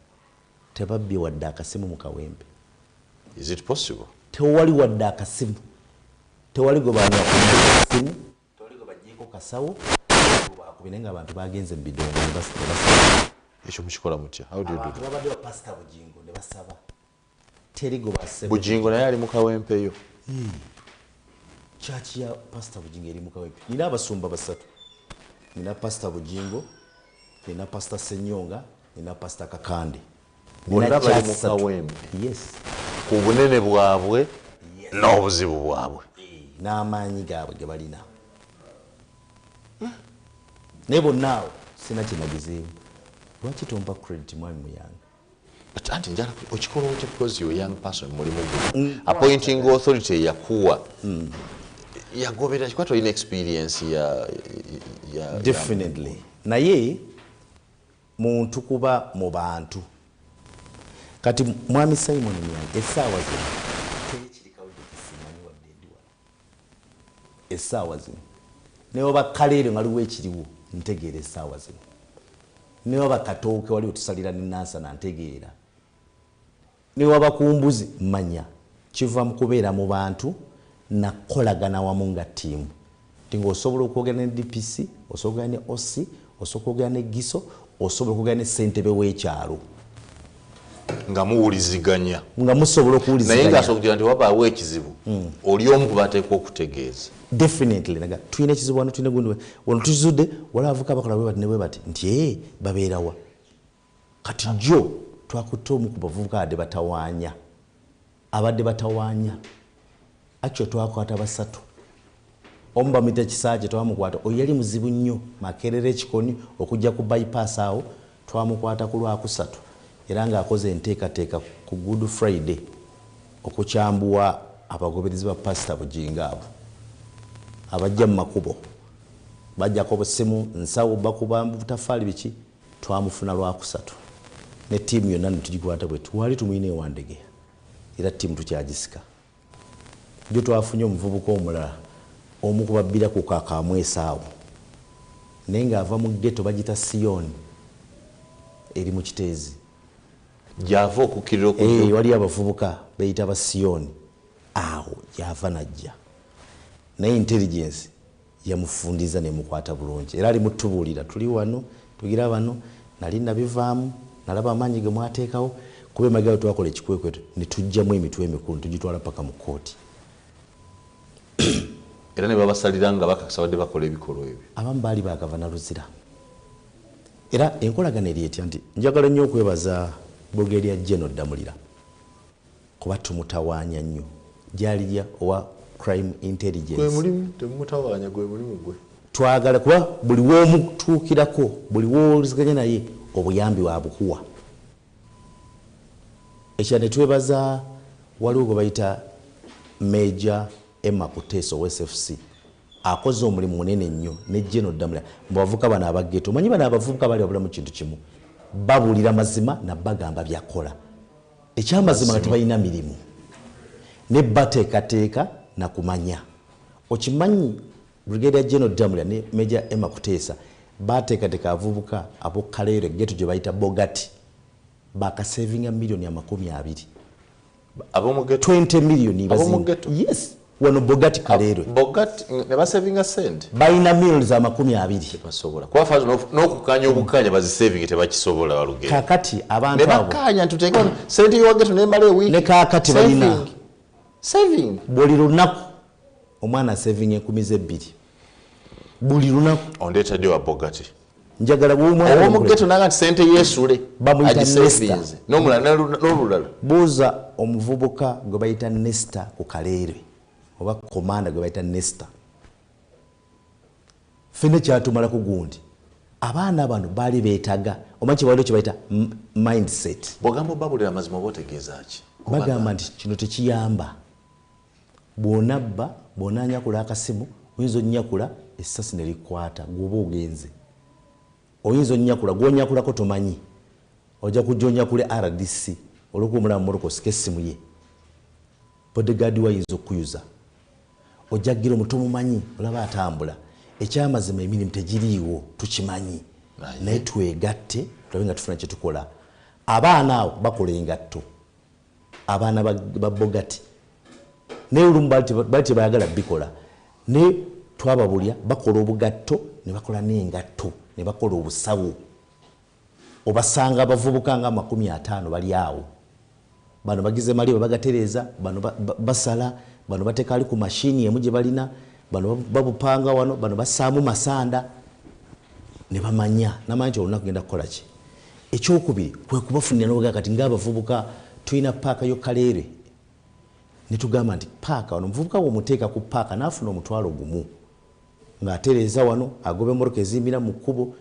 tebabbye wadde akasimu mu Kawempe. Is it possible? Tewali wadde akasimu tewali gwe baanywa ku simu tewali gwe bagyeko kasawo bakubinenga abantu bagenze mu bidongo ne basaba ekyo mukikola mutya how do you do that babadde ba pastor Bujingo ne basaba teri gwe basaba Bujingo naye ali mu Kawempe yo church ya pastor Bujingo eri mu Kawempe nina abasumba basatu nina pastor Bujingo nina pastor Senyonga nina pastor Kakande bonna bali mu Kawempe yes ku bunene bwabwe n'obuzibu bwabwe n'amaanyi gaabwe ge balina naye bonna sina kinagizeemu lwaki tompa credit mwami muyange anti njala okikola otya because you're a young person mulimu appointing authority yakuwa yagobera kikwata olina experience ya definitely naye muntu kuba mu bantu kati mwami Simon Muyange essaawa zino tekirikawo gyekisimanyi wadde ndiwa essaawa zino naye oba kaleero nga liwo ekiriwo ntegeera essaawa zino naye oba katooke wali otusalira n'ennansana ntegeera naye waba ku mbuzi manya kiva mu kubeera mu bantu nakolagana wamu nga ttiimu nti ng'osobola okwogera ne DPC osobola ne OC osobola okwogera ne GISO osobola okwogera ne ssentebe w'ekyalo nga muwuliziganya nga musobola okuwuliziganya naye ng'asobola kugira nti wabaawo ekizibu oli omu ku bateekwa okutegeeza definitely naga tulina ekizibu wano tulina gundi wano tuzudde wala avuka bakola bwe bati ne bwe bati nti babeerawa kati jjo twakutte omu ku bavubuka abadde batawaanya akyo twakwata basatu omu bamuyita Kisaaje twamukwata oyo yali muzibu nnyo Makerere ekikoni okujja ku bypass awo twamukwata ku Lwakusatu era ng'akoze enteekateeka ku Good Friday okukyambuwa abagoberezi ba pastor Bujingo abo abajja mu makubo bajjako busimu nsawo bakuba butafaali biki twamufuna Lwakusatu ne ttiimu yonna netugikwata bwe twali tumuyina ewandege era ttiimu tukyagisika jo twafunye omuvubuka omulala omu ku babbira ku kakamwesa awo naye ng'ava mu ghetto bagita Siyoni eri mu Kiteezi gyava okukkirira okujja wali abavubuka beyita ba Siyoni awo gyava najja naye intelligence yamufundiza nemukwata bulungi era ali mutubuulira tuli wano tugira bano nali nabivaamu nalaba amaanyi ge mwateekawo kuba emagalo twakola ekikwekweto ne tujjamu emitwe emikulu tugitwala paka mu kkooti era ne babasalira nga bakakasa badde bakola ebikolwa ebyo abamu baali bagavana Luzira era enkolagana eri etya nti njagala nnyo okwebaza Brigadier General Damulira kuba tumutawaanya nnyo gyalirya owa crime intelligence gwe mulimu temumutawaanya gwe mulimu gwe twagala kuba buli w'omutuukirako buli w'owuliziganya naye obuyambi wabukuwa ekya ne twebaza waliwo gwe bayita Major Emma Kuteso wa SFC akoze omulimu munene nnyo ne General Damulira mu bavubuka bano abageto omanyi bano abavubuka bali wabulamu kintu kimu babulira mazima na bagamba byakola ekyamazima nga tebalina mirimu ne bateekateeka na kumanya okimanyi Brigadier General Damulira ne Major Emma Kuteesa bateekateeka avubuka abo Kaleero geto gye bayita Bogati bakasavinga milioni 20 abomugeto 20 milioni abomugeto yes wano Bogati Kaleero Bogati ne basavinga sente bayina milioni za 20 basobola kwa fazo n'okukanya obukanya bazisaving tebakisobola balugendo kakati abantu abo ne bakanya tuteeka sente y'owageto n'emala ewiki ne kakati balina saving buli lunaku omwana saving 12,000 buli lunaku ondeeta ddi wa Bogati njagala bw'omwana omugeto nanga sente yesule bamuyita Nesta n'olulala buuza omuvubuka gwe bayita Nesta ku Kaleere oba komanda gwe bayita Nesta fene kyatumala ku gundi abaana bano baali beetaga omanyi kyewaliwo kye bayita mindset bw'ogamba obabulira amazima oba otegeeza ki bagamba nti kino tekiyamba bw'onabba bw'onanyakula akasimu oyinza onnyakula essasi ne likwata gwoba ogenze oyinza onnyakula gw'onyakulako tomanyi ojja kujja onyakule RDC olwokuba omulamu Moroko sika essimu ye bodyguard wayinza okuyuza ojja gira omuto mumanyi olaba atambula ekyamazima emirimu tegiriiwo tukimanyi naye twegatte tulabe nga tufuna kye tukola abaana abo bakola engatto abaana ba Bogati naye olumu bali tebayagala bikola ne twababulya bakola obugatto ne bakola n'engatto ne bakola obusawo obasanga abavubuka nga 50 bali awo bano bagize mali bagatereza bano basala bano bateeka ali ku mashini emu gye balina bano babupanga wano bano basaamu masanda ne bamanya namanyi nti olunaku genda kukola ki ekyokubiri kwe kubafunira n'obugaa kati ng'abavubuka tulina paaka yo Kaleere ne tugamba nti paaka wano omuvubuka bw'omuteeka ku paaka n'afuna omutwalo gumu ng'atereeza wano agobe Moroko ezimbira mu kkubo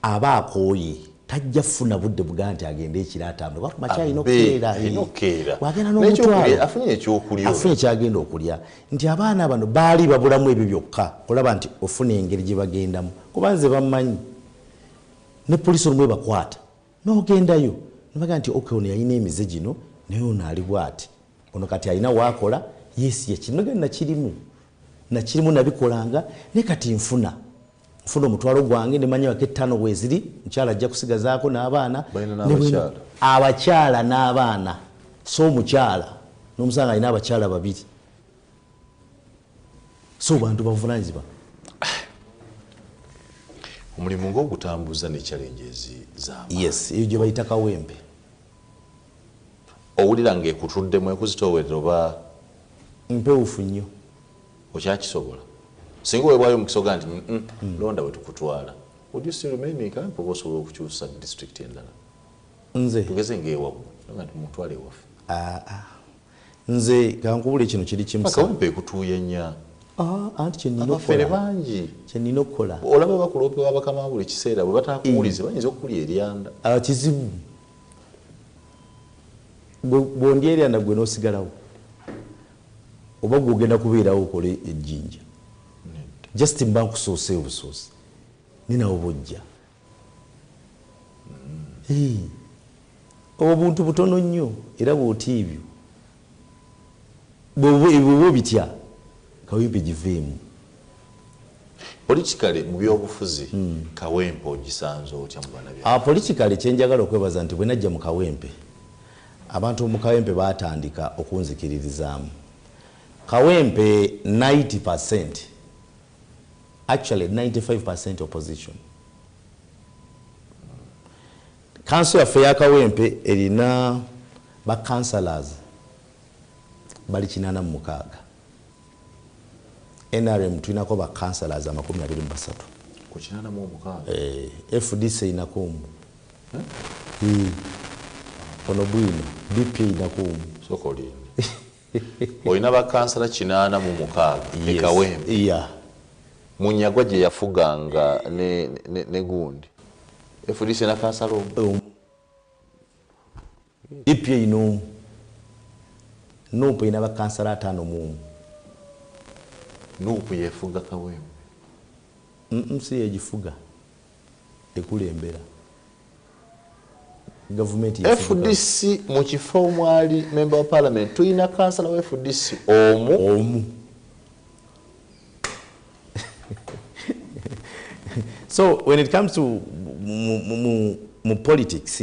aba akooye tajja funa budde bugaa nti agende ekiro atambula kuba makyali n'okukeera wagenda n'omutwalo afunye ekyagenda okulya nti abaana bano baali babulamu ebyo byokka olaba nti ofuna engeri gye bagendamu kuba nze bammanyi ne poliisi olumu ebakwata n'ogendayo nebagaa nti okay ono yalina emize gino naye ono ali bw'ati ono kati alina waakola yesi yakino nakirimu nabikolanga ne kati nfuna omutwalo gwange nemanya wake 5 bweziri nkyala ajja kusigazaako n'abaana abakyala n'abaana so omukyala n'omusanga alina abakyala 2 so bantu bavunanyizibwa omulimu ng'ogutambuza ne challenges z'amaanyi yes eyo gye bayita kawempe owulira ng'ekutuddemu ekuzitoowerera oba mpewufu nnyo okyakisobola singa webwayo omukisa oga nti londa bwe tukutwala would you still remain in camp oba osobola okukyusa district endala nze tugeze ng'ewamu nga nti mutwale ewaffe nze kankubule kino kiri kimusa kawempe ekutuuye nya anti abafere bangi kyenina okukola olaba bakuloopewa bakama buli kiseera bwe batakuwulize bayinza okukulya eryanda kizibu bwondya eryanda gwe n'osigalawo oba gwogenda kubeerawo okole ejjinja just mba nkusoose obusoose ninawo bujja obuntu butono nnyo era bw'oti ibyo bw'oba bitya kawempe giveemu politikale mu byobufuzi kawempe ogisanze otya mu bana bya politikale kyenjagala okwebaza nti bwe najja mu kawempe abantu mu kawempe baatandika okunzikiririzaamu kawempe 90% actually 95% opposition Council yaffe ya Kawempe erina ba councillors bali 86. NRM tuinako ba councillors 23. Ku 86. FDC inako. Ono bwino DP inako. Soko lini. Oyina ba councillor 86 e Kawempe. Yeah. Munyagwa gye yafuganga ne gundi. FDC na councillor. DP ino. Nupu ina ba councillor 5 mu. Nupu yefuga Kawempe. Si yejifuga. Ekulembera. Government FDC mu kifo mwali member of parliament tuina councillor wa FDC omu. So when it comes to politics,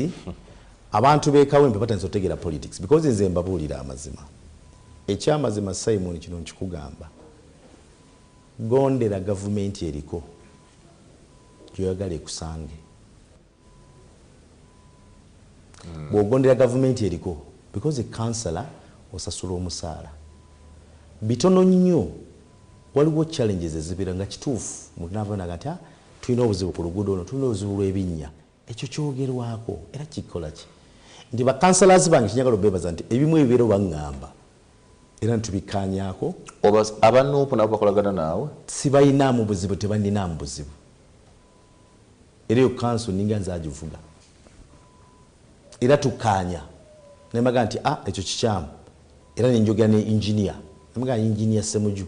abantu be Kawempe batanze otegera politics because nze mbabulira amazima. Ekyamazima Simon kino nkikugamba. Gondera government eriko. Joyagale kusange. Bwogondera government eriko because a councillor osasula omusaala. Bitono nnyo waliwo challenges ezibira nga kituufu munavana gati tulina obuzibu ku luguudo ono tulina obuzibu lw'ebinnya ekyo kyogerwako era kikola ki nti ba councillors bange kinyagala obebaza nti ebimu ebibeera baŋŋamba era ntubikkaanyaako abanuupu nabo bakolagana naawe sibayinaamu buzibu tebaninaamu buzibu era eyo council ninga nze agivuga era tukkaanya nembaga nti ekyo kikyamu era nenjogera ne engineer nembaga engineer Semuju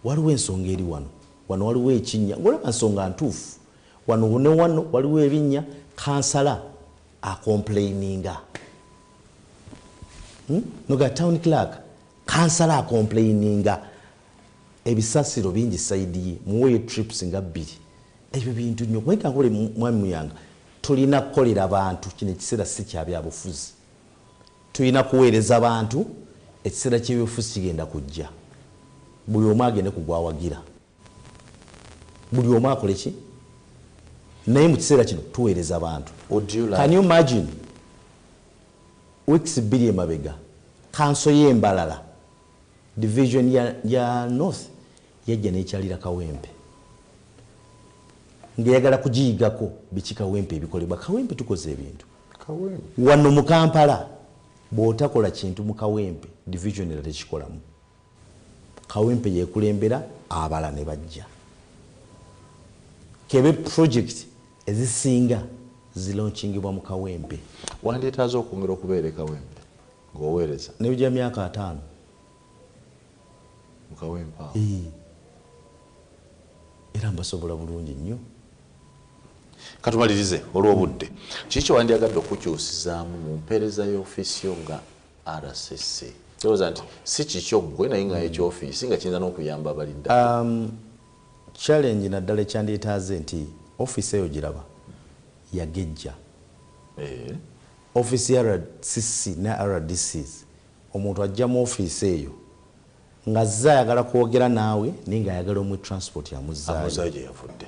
waliwo ensonga eri wano waliwo ekinnya ngolaba nsonga ntuufu wano ne wano waliwo ebinnya kansala acomplaininga noga town clerk kansala acomplaininga ebisasiro bingi saidi muwe trips nga 2 ebyo bintu nnyo kweka nkole mwami muyanga tulina kukolera abantu kino ekiseera si kya byabufuzi tulina kuweereza abantu ekiseera ky'ebyobufuzi kigenda kujja buli omu agende kugwawagira buli omu akole ki naye mu kiseera kino tuweereza abantu. Can you imagine weeks 2 emabega council y'Embalala division ya North yajja n'ekyalira Kawempe ngeyagala kugiyigako biki Kawempe ebikolebwa. Kawempe tukoze ebintu wano mu Kampala bw'otakola kintu mu Kawempe division era tekikolamu. Kawempe yekulembera abala ne bajja kebe project ezisinga zilaunchingibwa mu Kawempe. Wandeetaze okwongera okubeera Kawempe ng'oweereza nebijja myaka 5 mu Kawempe awo. Era mbasobola bulungi nnyo. Katumalirize olw'obudde kiki wandyagadde okukyusizaamu mu mpeereza y'ofiisi yo nga RCC? Kirowooza nti si kikyo ggwe naye nga eky'ofiisi nga kiyinza n'okuyamba abalidde. Challenge naddala ekyandyetaaze nti ofiisi eyo giraba yagejja. Ofiisi ya RCC ne RDCs omuntu ajja mu ofiisi eyo nga azze ayagala kwogera naawe naye ng'ayagala omu transport yamuzzaayo gye yavudde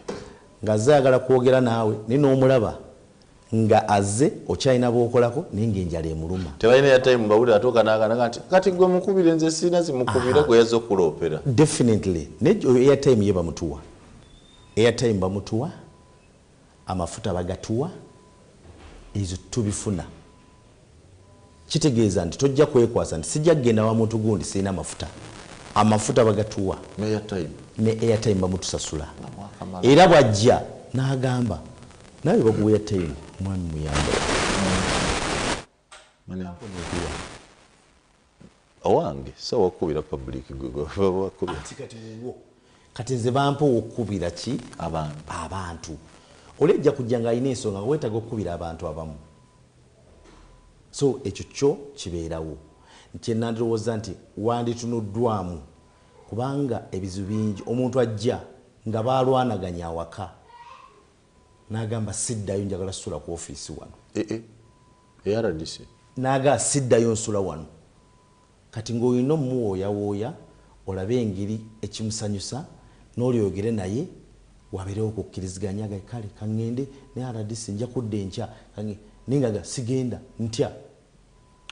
nga azze ayagala kwogera naawe naye n'omulaba nga azze okyalina bw'okolako naye ng'enjala emuluma. Tebalina airtime mbawulira atuuka n'agamba nti kati gwe mukubire nze sirina zimukubira gwe yazze okuloopera. Definitely airtime ye bamutuwa. Airtime bamutuwa, amafuta bagatuwa, ezo tubifuna. Kitegeeza nti tojja kwekwasa nti sijja kugenda wa muntu gundi sirina amafuta. Amafuta bagatuwa ne airtime bamutusasula. Era bwajja n'agamba nawe baguwa airtime mwami muyambe. Owange so wakubira public gwe kati nze bampa okubira ki abantu olejja kujja nga alina ensonga nga weetaga okubira abantu abamu. So ekyo kyo kibeerawo nti nandowooza nti wanditunuddwamu kubanga ebizibu bingi omuntu ajja nga balwanaganya awaka n'agamba siddayo njagala ssula ku ofiisi wano. RDC n'agamba siddayo nsula wano. Kati ng'olina omuwooyawooya olabe engeri ekimusanyusa n'olyogere naye wabeerewo okukkiriziganya kale kaŋŋende ne RDC nja kudda enkya ningaga sigenda ntya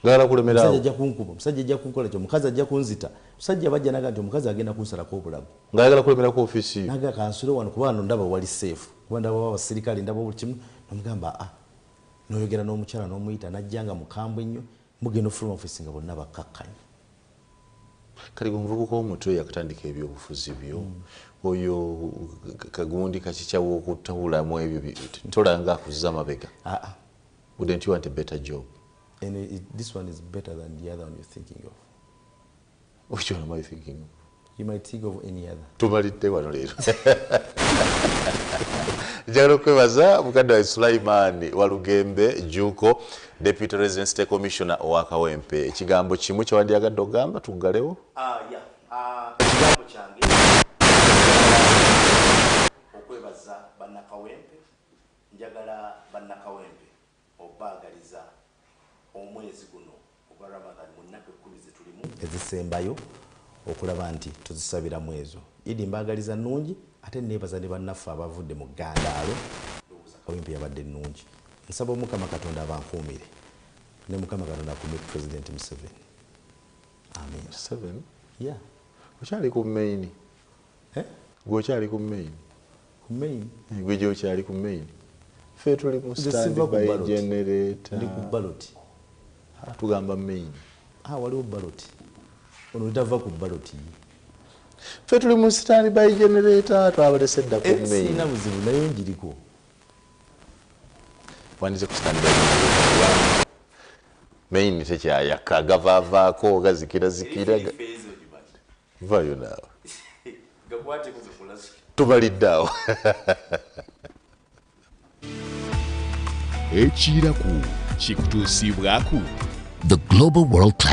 ngala kulemera musajja ajja kunkuba musajja ajja kunkola kyo mukazi ajja kunzita musajja bajja naga nti omukazi agenda kunsalako obulago ngayagala kulemera ku office naga kansule wano kuba wano ndaba wali safe kuba ndaba abasirikale ndaba buli kimu nomugamba noyogera n'omukyala n'omuyita najjanga mukambwe nnyo mugenda ofuluma office nga bonna bakkakkanya kali omuvubuka omutwe yakatandika ebyobufuzi byo oyo kagundi kakikyawo okutawulamu ebyo tolanga akuza amabega wouldn't you want a better job? And this one is better than the other one you're thinking of. Which one am I thinking of? You might think of any other. Tumalidde wano leero. Njagala okwebaza mukadde wa Sulaiman Walugembe Juko, Deputy Resident State Commissioner owa Kawempe. Ekigambo kimu kyewandyagadde ogamba tuggalewo? Ekigambo kyange okwebaza bannakawempe, njagala bannakawempe obaagaliza omwezi guno ogwa Ramadan mu nnaku 10 zetulimu ezisembayo okulaba nti tuzisabiramu ezo. Idi mbaagaliza nnungi ate neebaza ne bannaffe abavudde mu ggandaalo Kawempe yabadde nnungi. Nsaba Omukama Katonda abankuumire ne Mukama Katonda akuumire President Museveni. Amen. 7? Yeah. Okyali ku main? Gwe okyali ku main? Ku main? Gwe gye okyali ku main? Ffe tuli mu standby generator. Ndi ku ballot. Tugamba main. Waliwo ballot. Ono litava ku ballot. Ffe tuli mu standby generator twabalese dda ku main. Sina buzibu naye njiriko. Wandize ku standby generator. Main tekyayaka gavaavaako gazikira. Vayo naawe. Tubalidde awo. Ekiraku kikutuusibwaku The global world class